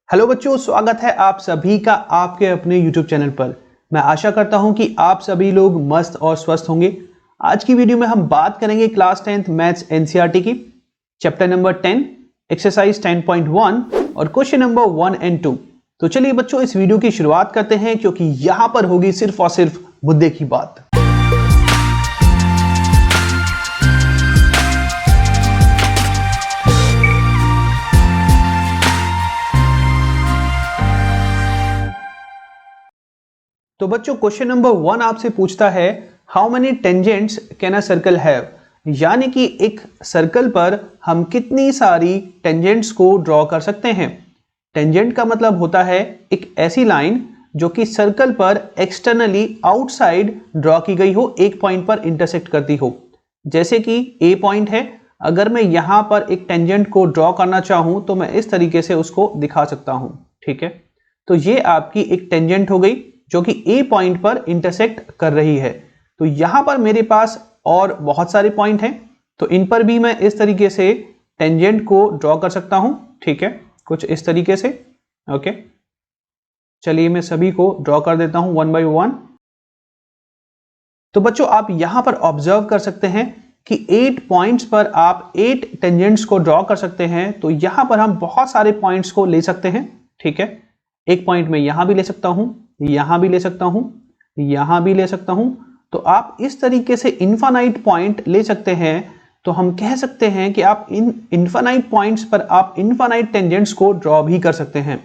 Hello बच्चों, स्वागत है आप सभी का आपके अपने YouTube चैनल पर। मैं आशा करता हूं कि आप सभी लोग मस्त और स्वस्थ होंगे। आज की वीडियो में हम बात करेंगे क्लास 10th मैथ्स एनसीईआरटी की, चैप्टर नंबर 10, एक्सरसाइज 10.1 और क्वेश्चन नंबर 1 और 2। तो चलिए बच्चों, इस वीडियो की शुरुआत करते हैं, क्योंकि यहां पर होगी सिर्फ और सिर्फ मुद्दे की बात। तो बच्चों, क्वेश्चन नंबर 1 आपसे पूछता है how many tangents can a circle have, यानी कि एक सर्कल पर हम कितनी सारी टेंजेंट्स को ड्रॉ कर सकते हैं। टेंजेंट का मतलब होता है एक ऐसी लाइन जो कि सर्कल पर एक्सटर्नली आउटसाइड ड्रॉ की गई हो, एक पॉइंट पर इंटरसेक्ट करती हो। जैसे कि ए पॉइंट है, अगर मैं यहां पर एक टेंजेंट को ड्रॉ करना चाहूं तो मैं इस तरीके से उसको दिखा सकता हूं। ठीक है, तो ये आपकी एक टेंजेंट हो गई जो कि ए पॉइंट पर इंटरसेक्ट कर रही है। तो यहां पर मेरे पास और बहुत सारे पॉइंट हैं, तो इन पर भी मैं इस तरीके से टेंजेंट को ड्रॉ कर सकता हूं। ठीक है, कुछ इस तरीके से। ओके, चलिए मैं सभी को ड्रॉ कर देता हूं वन बाय वन। तो बच्चों, आप यहां पर ऑब्जर्व कर सकते हैं कि 8 पॉइंट्स पर आप 8 टेंजेंट्स को ड्रॉ कर सकते हैं। तो यहां पर हम बहुत सारे पॉइंट्स को ले सकते हैं। ठीक है, एक पॉइंट में यहां भी ले सकता हूं, यहां भी ले सकता हूं, यहां भी ले सकता हूं। तो आप इस तरीके से इनफाइनाइट पॉइंट ले सकते हैं। तो हम कह सकते हैं कि आप इन इनफाइनाइट पॉइंट्स पर आप इनफाइनाइट टेंजेंट्स को ड्रॉ भी कर सकते हैं।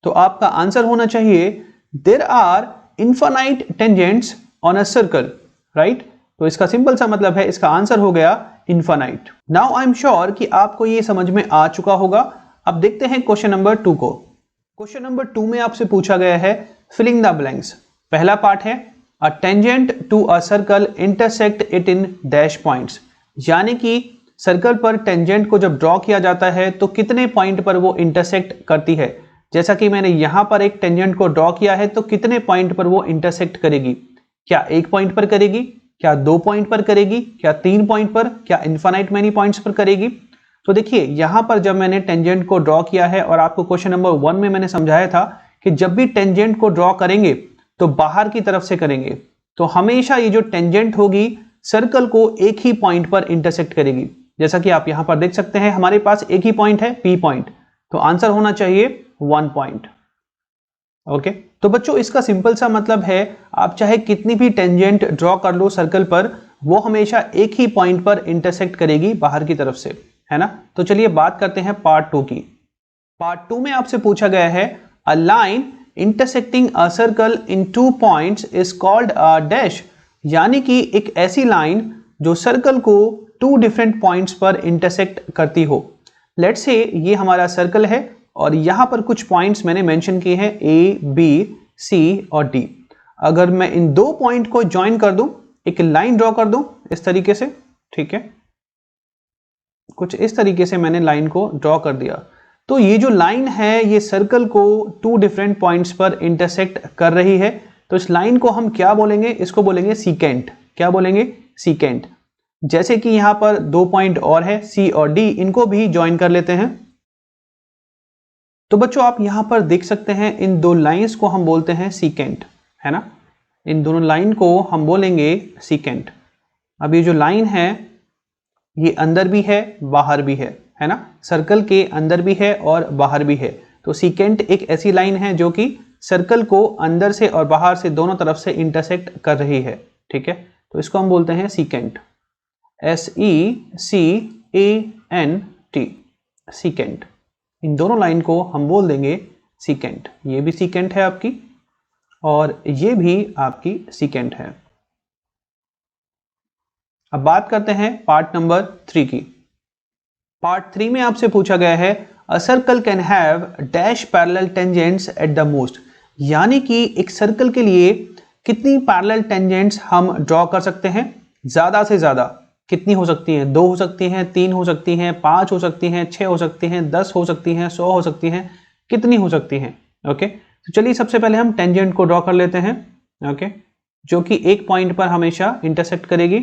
तो आपका आंसर होना चाहिए there are infinite tangents on a circle, right. तो इसका सिंपल सा मतलब है, इसका आंसर हो गया infinite. Now I am sure कि आपको ये समझ में आ चुका होगा। अब देखते हैं क्वेश्चन नंबर 2 को। क्वेश्चन नंबर 2 में आपसे पूछा गया है फिलिंग द ब्लैंक्स। पहला पार्ट है a tangent to a circle intersect it in dash points, यानी कि सर्कल पर टेंजेंट को जब ड्रॉ किया जाता है तो कितने पॉइंट पर वो इंटरसेक्ट करती है। जैसा कि मैंने यहां पर एक टेंजेंट को ड्रॉ किया है, तो कितने पॉइंट पर वो इंटरसेक्ट करेगी। क्या एक पॉइंट पर करेगी, क्या 2 पॉइंट पर करेगी, क्या 3 पॉइंट पर, क्या इनफाइनाइट मेनी पॉइंट्स पर करेगी। तो देखिए, यहां पर जब मैंने टेंजेंट को ड्रॉ किया है, और आपको क्वेश्चन नंबर 1 में मैंने समझाया था कि जब भी टेंजेंट को ड्रॉ करेंगे तो बाहर की तरफ से करेंगे। तो हमेशा ये जो टेंजेंट होगी सर्कल को एक ही पॉइंट पर इंटरसेक्ट करेगी। जैसा कि आप यहां पर देख सकते हैं, हमारे पास एक ही पॉइंट है, पी पॉइंट। तो आंसर होना चाहिए 1 पॉइंट। ओके, तो बच्चों, इसका सिंपल सा मतलब है आप चाहे कितनी भी टेंजेंट ड्रॉ कर लो सर्कल पर, वो हमेशा एक ही पॉइंट पर इंटरसेक्ट करेगी बाहर की तरफ से, है ना। तो चलिए बात करते हैं पार्ट 2 की। पार्ट 2 में आपसे पूछा गया है a line intersecting a circle in 2 points is called a dash, यानी कि एक ऐसी लाइन जो सर्कल को 2 डिफरेंट पॉइंट्स पर इंटरसेक्ट करती हो। लेट्स से ये हमारा सर्कल है और यहां पर कुछ पॉइंट्स मैंने मेंशन किए हैं, ए, बी, सी और डी। अगर मैं इन 2 पॉइंट को ज्वाइन कर दूं, एक लाइन ड्रॉ कर दूं इस तरीके से। ठीक है, कुछ इस तरीके से मैंने लाइन को ड्रॉ कर दिया। तो ये जो लाइन है ये सर्कल को 2 डिफरेंट पॉइंट्स पर इंटरसेक्ट कर रही है। तो इस लाइन को हम क्या बोलेंगे, इसको बोलेंगे सीकेंट। क्या बोलेंगे, सीकेंट। जैसे कि यहां पर 2 पॉइंट और है, सी और डी, इनको भी ज्वाइन कर लेते हैं। तो बच्चों, आप यहां पर देख सकते हैं इन 2 लाइंस को हम बोलते हैं सीकेंट, है ना। इन दोनों लाइन को हम बोलेंगे सीकेंट। अब ये जो लाइन है ये अंदर भी है बाहर भी है ना। सर्कल के अंदर भी है और बाहर भी है। तो सीकेंट एक ऐसी लाइन है जो कि सर्कल को अंदर से और बाहर से दोनों तरफ से इंटरसेक्ट कर रही है। ठीक है, तो इसको हम बोलते हैं सीकेंट, SECANT, सीकेंट। इन दोनों लाइन को हम बोल देंगे सीकेंट। ये भी सीकेंट है आपकी और ये भी आपकी सीकेंट है। अब बात करते हैं पार्ट नंबर 3 की। पार्ट 3 में आपसे पूछा गया है a circle can have dash parallel tangents at the most, यानी कि एक सर्कल के लिए कितनी पैरेलल टेंजेंट्स हम ड्रॉ कर सकते हैं। ज्यादा से ज्यादा कितनी हो सकती हैं, 2 हो सकती हैं, 3 हो सकती हैं, 5 हो सकती हैं, 6 हो सकती हैं, 10 हो सकती हैं, 100 हो सकती हैं, कितनी हो सकती हैं। ओके, तो चलिए सबसे पहले हम टेंजेंट को ड्रॉ कर लेते हैं। ओके, जो कि एक पॉइंट पर हमेशा इंटरसेक्ट करेगी,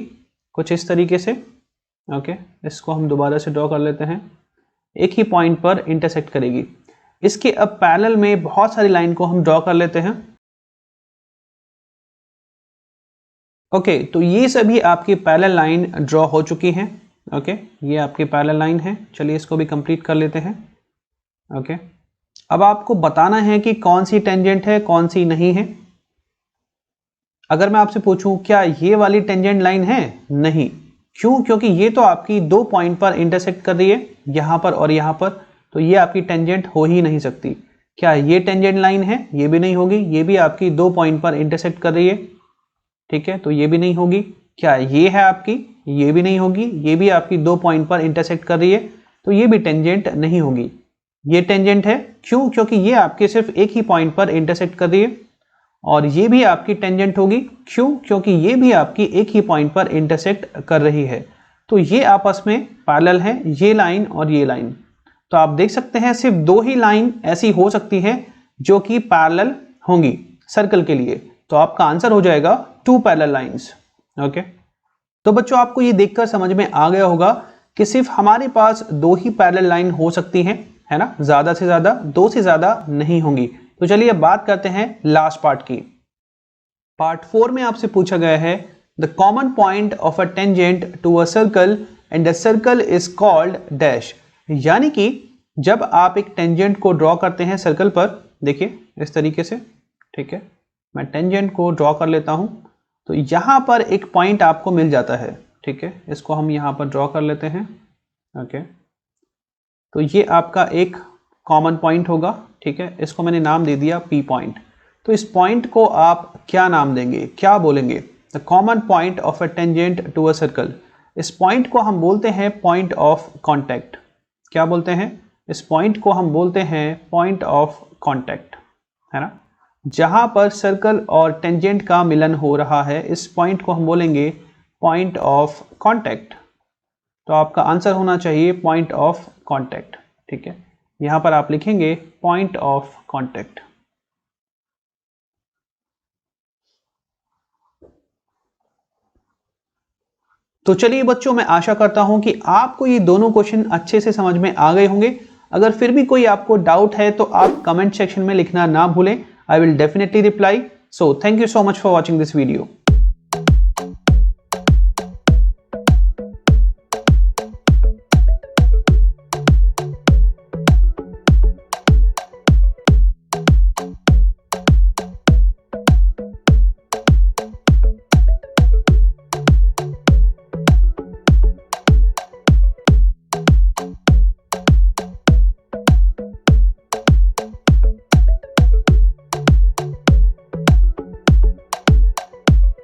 कुछ इस तरीके से। ओके, इसको हम दोबारा से ड्रॉ कर लेते हैं, एक ही पॉइंट पर इंटरसेक्ट करेगी। इसके अब पैरेलल में बहुत सारी लाइन को हम ड्रॉ कर लेते हैं। ओके, तो ये सभी आपकी पैरेलल लाइन ड्रॉ हो चुकी हैं। ओके, ये आपकी पैरेलल लाइन है। चलिए इसको भी कंप्लीट कर लेते हैं। ओके, अब आपको बताना है कि कौन सी टेंजेंट है, कौन सी नहीं है। अगर मैं आपसे पूछूं क्या ये वाली टेंजेंट लाइन है, नहीं। क्यों? क्योंकि ये तो आपकी 2 पॉइंट पर इंटरसेक्ट कर रही है, यहां पर और यहां पर, तो ये आपकी टेंजेंट हो ही नहीं सकती। क्या ये टेंजेंट लाइन है? ये भी नहीं होगी। ये भी आपकी 2 पॉइंट पर इंटरसेक्ट कर रही है, ठीक है, तो ये भी नहीं होगी। क्या ये है आपकी? ये भी नहीं होगी। ये भी आपकी 2 पॉइंट पर इंटरसेक्ट कर रही है, तो ये भी टेंजेंट नहीं होगी। ये टेंजेंट है। क्यों? क्योंकि ये आपके सिर्फ एक ही पॉइंट पर इंटरसेक्ट कर रही है। और ये भी आपकी टेंजेंट होगी। क्यों? क्योंकि ये भी आपकी एक ही पॉइंट पर इंटरसेक्ट कर रही है। तो ये आपस में पैरेलल है, ये लाइन और ये लाइन। तो आप देख सकते हैं सिर्फ 2 ही लाइन ऐसी हो सकती है जो कि पैरेलल होंगी सर्कल के लिए। तो आपका आंसर हो जाएगा 2 पैरेलल लाइंस। ओके, तो बच्चों आपको ये देखकर समझ में आ गया होगा कि सिर्फ हमारे पास 2 ही पैरेलल लाइन हो सकती हैं, है ना, ज्यादा से ज्यादा 2 से ज्यादा नहीं होंगी। तो चलिए अब बात करते हैं लास्ट पार्ट की। पार्ट 4 में आपसे पूछा गया है the common point of a tangent to a circle and the circle is called dash. यानी कि जब आप एक टेंजेंट को ड्रॉ करते हैं सर्कल पर, देखिए इस तरीके से, ठीक है, मैं टेंजेंट को ड्रॉ कर लेता हूं, तो यहां पर एक पॉइंट आपको मिल जाता है, ठीक है, इसको हम यहां पर ड्रॉ कर लेते हैं। ओके, तो ये आपका एक कॉमन पॉइंट होगा, ठीक है, इसको मैंने नाम दे दिया P पॉइंट। तो इस पॉइंट को आप क्या नाम देंगे, क्या बोलेंगे? The common point of a tangent to a circle. इस पॉइंट को हम बोलते हैं पॉइंट ऑफ कॉन्टैक्ट। क्या बोलते हैं? इस पॉइंट को हम बोलते हैं पॉइंट ऑफ कॉन्टैक्ट, है ना। जहां पर सर्कल और टेंजेंट का मिलन हो रहा है, इस पॉइंट को हम बोलेंगे पॉइंट ऑफ कॉन्टैक्ट। तो आपका आंसर होना चाहिए पॉइंट ऑफ कॉन्टैक्ट, ठीक है। यहां पर आप लिखेंगे पॉइंट ऑफ कॉन्टैक्ट। तो चलिए बच्चों, मैं आशा करता हूं कि आपको ये दोनों क्वेश्चन अच्छे से समझ में आ गए होंगे। अगर फिर भी कोई आपको डाउट है तो आप कमेंट सेक्शन में लिखना ना भूलें। I will definitely reply. So thank you so much for watching this video.